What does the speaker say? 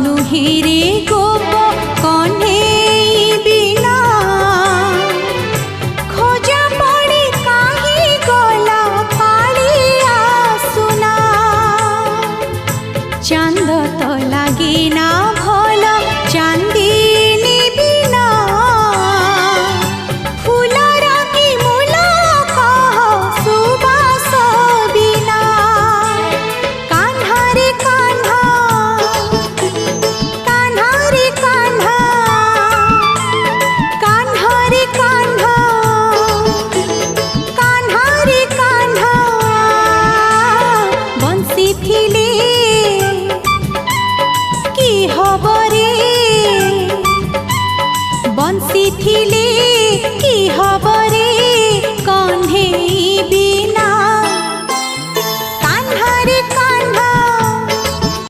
नुहे रे गोप कन्हई बिना खोजा पड़े काहे गला कालिया सुना चांद तो लागे ना भल चांदी